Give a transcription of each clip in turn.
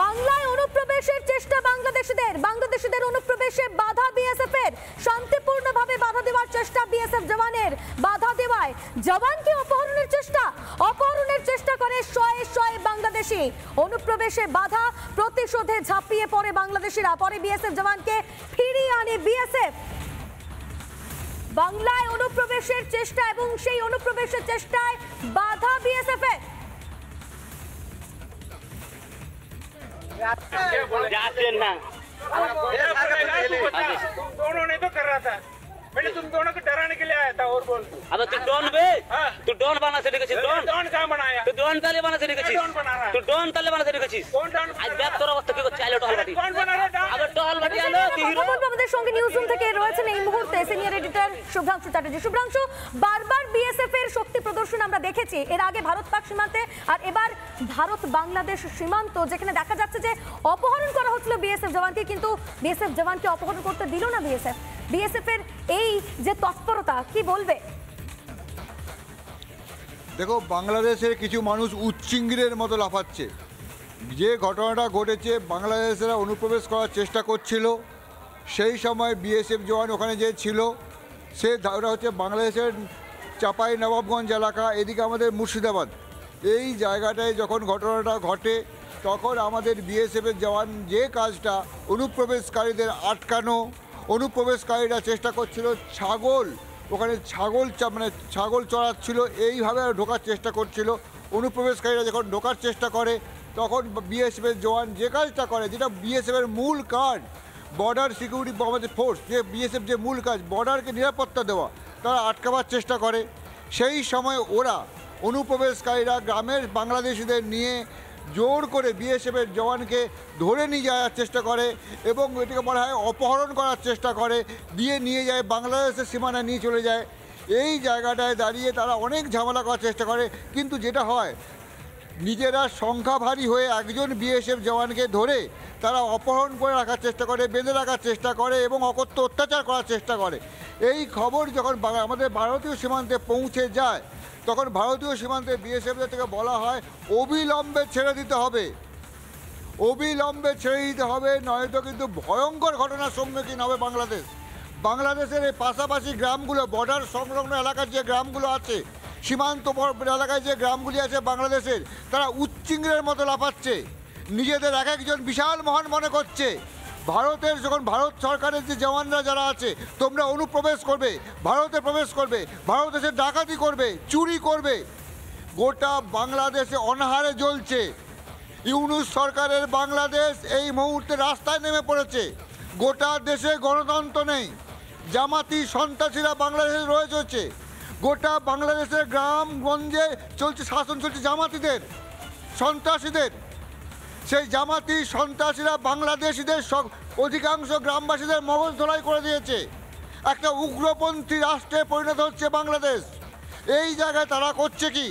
বাংলায় অনুপ্রবেশের চেষ্টা বাংলাদেশিদের অনুপ্রবেশে বাধা বিএসএফ এর, শান্তিপূর্ণভাবে বাধা দেওয়ার চেষ্টা বিএসএফ জওয়ানের, বাধা দেওয়ায় জওয়ানকে অপহরণের চেষ্টা করে শয়ে শয়ে বাংলাদেশি। অনুপ্রবেশে বাধা প্রতিশোধে ঝাঁপিয়ে পড়ে বাংলাদেশিরা, পরে বিএসএফ জওয়ানকে ফিরিয়ে আনে বিএসএফ। বাংলায় অনুপ্রবেশের চেষ্টা এবং সেই অনুপ্রবেশের চেষ্টায় বাধা বিএসএফ এর। जाते ना तुम दोनों ने तो कर रहा था, मैंने तुम दोनों को डराने के लिए आया था। और बोल अब तू डॉन बे, तू डॉन बना से निकचिस, डॉन कहाँ बनाया? तू डॉन ताले बना से निकचिस, डॉन बना रहा है? तू डॉन ताले बना से निकचिस। कौन डॉन? आज बैक तोरा वक्त के चाले टहल बाटी, कौन बना रहा है? अब टहल बाटी आलो तीरो। আমাদের সঙ্গে নিউজ রুম থেকে রয়েছেন এই মুহূর্তে সিনিয়র এডিটর শুভ্রাংশু চ্যাটার্জি। শুভ্রাংশু, বারবার বিএসএফ এর শক্তি প্রদর্শন আমরা দেখেছি, এর আগে ভারত পাক সীমান্তে, আর এবার ভারত বাংলাদেশ সীমান্ত, যেখানে দেখা যাচ্ছে যে অপহরণ করা হচ্ছিল বিএসএফ জওয়ানকে, কিন্তু বিএসএফ জওয়ানকে অপহরণ করতে দিল না বিএসএফ এর এই যে তৎপরতা, কি বলবে? দেখো, বাংলাদেশের কিছু মানুষ উচ্চিঙ্গিরের মতো লাফাচ্ছে। যে ঘটনাটা ঘটেছে, বাংলাদেশেরা অনুপ্রবেশ করার চেষ্টা করছিল, সেই সময় বিএসএফ জওয়ান ওখানে যে ছিল, ওটা হচ্ছে বাংলাদেশের চাপাই নবাবগঞ্জ এলাকা, এদিকে আমাদের মুর্শিদাবাদ। এই জায়গাটায় যখন ঘটনাটা ঘটে, তখন আমাদের বিএসএফের জওয়ান যে কাজটা, অনুপ্রবেশকারীদের আটকানো, অনুপ্রবেশকারীরা চেষ্টা করছিল ওখানে ছাগল চড়াচ্ছিল, এইভাবে ঢোকার চেষ্টা করছিল। অনুপ্রবেশকারীরা যখন ঢোকার চেষ্টা করে, তখন বিএসএফের জওয়ান যে কাজটা করে, যেটা বিএসএফের মূল কাজ, বর্ডার সিকিউরিটি আমাদের ফোর্স, যে বিএসএফ যে মূল কাজ, বর্ডারকে নিরাপত্তা দেওয়া, তারা আটকাবার চেষ্টা করে। সেই সময় ওরা অনুপ্রবেশকারীরা গ্রামের বাংলাদেশিদের নিয়ে জোর করে বিএসএফের জওয়ানকে ধরে নিয়ে যাওয়ার চেষ্টা করে এবং এটাকে বলা হয় অপহরণ করার চেষ্টা করে, নিয়ে যায় বাংলাদেশের সীমানা নিয়ে চলে যায়। এই জায়গাটায় দাঁড়িয়ে তারা অনেক ঝামেলা করার চেষ্টা করে, কিন্তু যেটা হয়, নিজেরা সংখ্যা ভারী হয়ে একজন বিএসএফ জওয়ানকে ধরে তারা অপহরণ করে রাখার চেষ্টা করে, বেঁধে রাখার চেষ্টা করে এবং অকথ্য অত্যাচার করার চেষ্টা করে। এই খবর যখন আমাদের ভারতীয় সীমান্তে পৌঁছে যায়, তখন ভারতীয় সীমান্তে বিএসএফদের থেকে বলা হয় অবিলম্বে ছেড়ে দিতে হবে, নয়তো কিন্তু ভয়ঙ্কর ঘটনার সম্মুখীন হবে বাংলাদেশের এই পাশাপাশি গ্রামগুলো, বর্ডার সংলগ্ন এলাকার যে গ্রামগুলো আছে, সীমান্ত এলাকায় যে গ্রামগুলি আছে বাংলাদেশের, তারা উচ্চিঙ্গের মতো লাফাচ্ছে, নিজেদের এক একজন বিশাল মহান মনে করছে। যখন ভারত সরকারের যে জওয়ানরা যারা আছে, তোমরা অনুপ্রবেশ করবে, ভারতে প্রবেশ করবে, ভারতে ডাকাতি করবে, চুরি করবে, গোটা বাংলাদেশে অনাহারে জ্বলছে। ইউনূস সরকারের বাংলাদেশ এই মুহূর্তে রাস্তায় নেমে পড়েছে। গোটা দেশে গণতন্ত্র নেই, জামাতি সন্ত্রাসীরা বাংলাদেশে রয়েছে। গোটা বাংলাদেশের গ্রামগঞ্জে শাসন চলছে জামাতিদের, সন্ত্রাসীদের। সেই জামাতি সন্ত্রাসীরা বাংলাদেশিদের অধিকাংশ গ্রামবাসীদের মগজ ধোলাই করে দিয়েছে। একটা উগ্রপন্থী রাষ্ট্রে পরিণত হচ্ছে বাংলাদেশ। এই জায়গায় তারা করছে কি?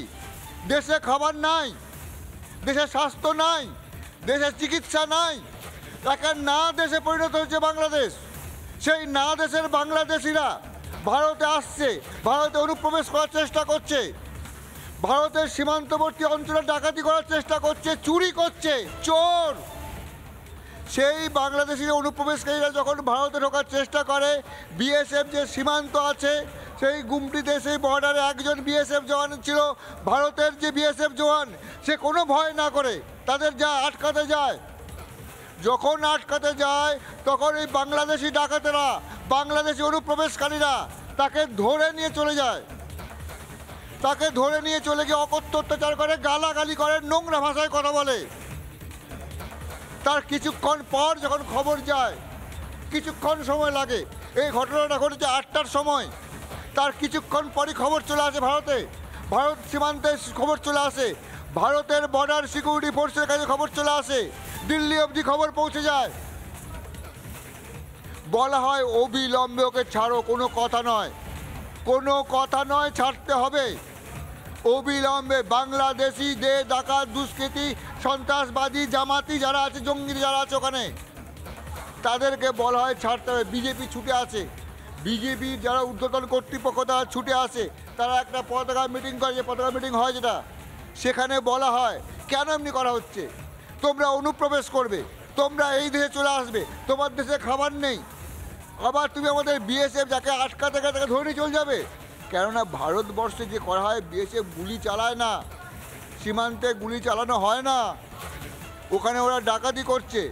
দেশে খাবার নাই, দেশে স্বাস্থ্য নাই, দেশে চিকিৎসা নাই, একটা না দেশে পরিণত হচ্ছে বাংলাদেশ। সেই না দেশের বাংলাদেশিরা ভারতে আসছে, ভারতে অনুপ্রবেশ করার চেষ্টা করছে, ভারতের সীমান্তবর্তী অঞ্চলে ডাকাতি করার চেষ্টা করছে, চুরি করছে, চোর। সেই বাংলাদেশি অনুপ্রবেশকারীরা যখন ভারতে ঢোকার চেষ্টা করে, বিএসএফ যে সীমান্ত আছে, সেই গুমটিতে, সেই বর্ডারে একজন বিএসএফ জওয়ান ছিল, ভারতের যে বিএসএফ জওয়ান, সে কোনো ভয় না করে তাদের আটকাতে যায়। যখন আটকাতে যায়, তখন এই বাংলাদেশি ডাকাতেরা, বাংলাদেশি অনুপ্রবেশকারীরা তাকে ধরে নিয়ে চলে যায়। তাকে ধরে নিয়ে চলে গিয়ে অকথ্য অত্যাচার করে, গালাগালি করে, নোংরা ভাষায় কথা বলে। তার কিছুক্ষণ পর যখন খবর যায়, কিছুক্ষণ সময় লাগে, এই ঘটনাটা ঘটেছে 8টার সময়, তার কিছুক্ষণ পরই খবর চলে আসে ভারত সীমান্তে খবর চলে আসে, ভারতের বর্ডার সিকিউরিটি ফোর্সের কাছে খবর চলে আসে, দিল্লি অবধি খবর পৌঁছে যায়। বলা হয় অবিলম্বে ওকে ছাড়ো, কোনো কথা নয়, ছাড়তে হবে অবিলম্বে। বাংলাদেশি ডাকাত, দুষ্কৃতী, সন্ত্রাসবাদী, জামাতি যারা আছে, জঙ্গি যারা আছে ওখানে, তাদেরকে বলা হয় ছাড়তে হবে। বিজেপি ছুটে আছে, বিজেপির যারা ঊর্ধ্বতন কর্তৃপক্ষ তারা ছুটে আসে, তারা একটা পতাকা মিটিং করে, যে পতাকা মিটিং হয় যেটা, সেখানে বলা হয় কেন এমনি করা হচ্ছে। তোমরা অনুপ্রবেশ করবে, তোমরা এই দেশে চলে আসবে, তোমার দেশে খাবার নেই, আবার তুমি আমাদের বিএসএফ যাকে আটকাতে গেলে তাকে ধরে নিয়ে চলে যাবে। কেননা ভারতবর্ষে যে করা হয়, বিএসএফ গুলি চালায় না, সীমান্তে গুলি চালানো হয় না, ওখানে ওরা ডাকাতি করছে।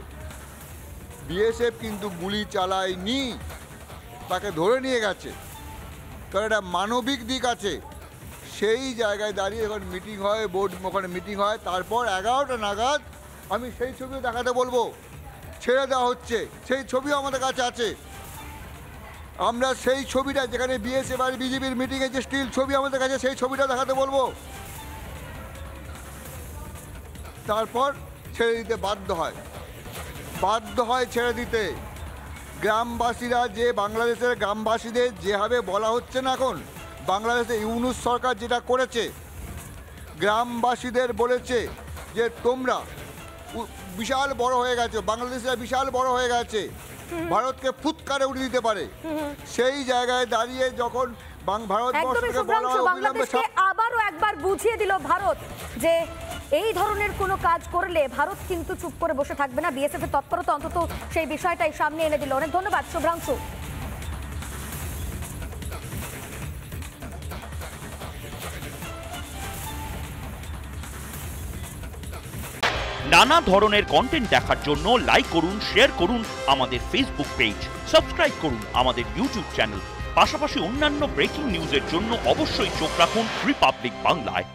বিএসএফ কিন্তু গুলি চালায়নি, তাকে ধরে নিয়ে গেছে, কারণ একটা মানবিক দিক আছে। সেই জায়গায় দাঁড়িয়ে এখন মিটিং হয়, বোর্ড ওখানে মিটিং হয়, তারপর 11টা নাগাদ আমি সেই ছবিও দেখাতে বলবো, ছেড়ে দেওয়া হচ্ছে, সেই ছবিও আমাদের কাছে আছে। আমরা সেই ছবিটা যেখানে বিএসএফ আর বিজেপির মিটিংয়ে যে স্টিল ছবি আমাদের কাছে, সেই ছবিটা দেখাতে বলবো। তারপর ছেড়ে দিতে বাধ্য হয় ছেড়ে দিতে। গ্রামবাসীরা যে বাংলাদেশের গ্রামবাসীদের যেভাবে বলা হচ্ছে না, এখন বাংলাদেশে ইউনূস সরকার যেটা করেছে, গ্রামবাসীদের বলেছে যে তোমরা বিশাল বড় হয়ে গেছে, বাংলাদেশে বিশাল বড় হয়ে গেছে, ভারতকে ফুৎকারে উড়িয়ে দিতে পারে। সেই জায়গায় দাঁড়িয়ে যখন ভারতবর্ষকে বলা হয় বাংলাদেশকে আবারও একবার বুঝিয়ে দিল ভারত যে এই ধরনের কোনো কাজ করলে ভারত কিন্তু চুপ করে বসে থাকবে না। বিএসএফ এর তৎপরতা অন্তত সেই বিষয়টাই সামনে এনে দিল। অনেক ধন্যবাদ শুভ্রাংশু। নানা ধরনের কন্টেন্ট দেখার জন্য লাইক করুন, শেয়ার করুন আমাদের ফেসবুক পেজ, সাবস্ক্রাইব করুন আমাদের ইউটিউব চ্যানেল। পাশাপাশি অন্যান্য ব্রেকিং নিউজের জন্য অবশ্যই চোখ রাখুন রিপাবলিক বাংলায়।